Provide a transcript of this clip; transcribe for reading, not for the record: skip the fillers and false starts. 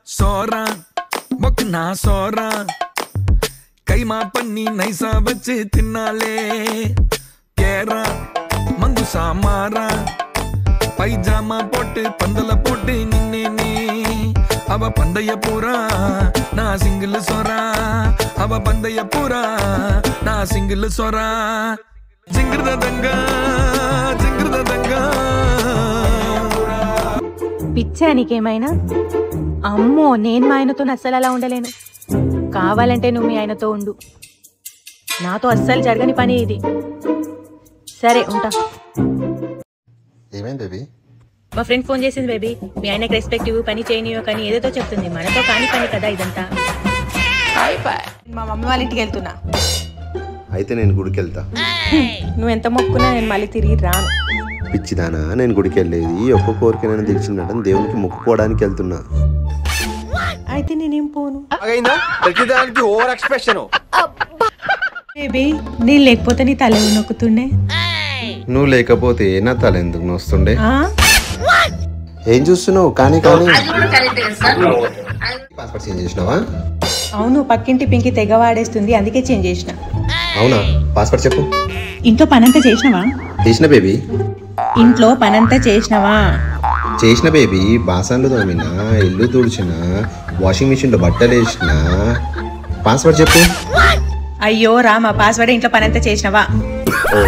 सोरा बकना सोरा कैमा पन्नी नैसा बच्चे तिन्नाले केरा मंगुसा मारा पैजामा पोट्टे पंदला पोट्टे निन्ने अब पंदय पूरा ना सिंगल सोरा अब पंदय पूरा ना सिंगल सोरा जिंगरदा दंगा పిచ్చా నీకేమైనా? అమ్మో, నేను మా ఆయనతో అస్సలు అలా ఉండలేను. కావాలంటే నువ్వు మీ ఆయనతో ఉండు, నాతో అస్సలు జరగని పని ఇది. సరే ఉంటా. ఏమైంది బేబీ? మా ఫ్రెండ్ ఫోన్ చేసింది బేబీ. మీ ఆయనకు రెస్పెక్ట్ ఇవ్వు, పని చేయనియో కానీ ఏదేదో చెప్తుంది. మనతో కాని పని కదా ఇదంతా. మా మమ్మీ వాళ్ళ ఇంటికి వెళ్తున్నా. అయితే నేను గుడికి వెళ్తా. నువ్వు ఎంత మొక్కున్నా నేను మళ్ళీ తిరిగి రాను. పిచ్చిదానా, నేను గుడికి వెళ్ళేది ఒక్క కోరికనైనా తీర్చిందని దేవునికి మొక్కుకోవడానికి వెళ్తున్నా. అయితే నేనేం పోను. బేబీ, నేను లేకపోతే నీ తల నొక్కుతుండే. నువ్వు లేకపోతే నా తల ఎందుకు నొస్తుండే? ఏం చూస్తున్నావు? కానీ పాస్పోర్ట్ చేంజ్ చేసినావా? అవును, పక్కింటి పింకి తెగ వాడేస్తుంది, అందుకే చేంజ్ చేసిన. అవునా? పాస్పోర్ట్ చెప్పు. ఇంట్లో పనంతా చేసినవా? చేసిన బేబీ. ఇంట్లో పనంతా చేసినవా? చేసిన బేబీ. బాసన్లు తోమినా, ఇల్లు తుడిచిన, వాషింగ్ మిషన్ లో బట్టలు వేసిన. పాస్వర్డ్ చెప్పు. అయ్యో రామా, పాస్వర్డ్ ఇంట్లో పనంతా చేసినవా? ఓ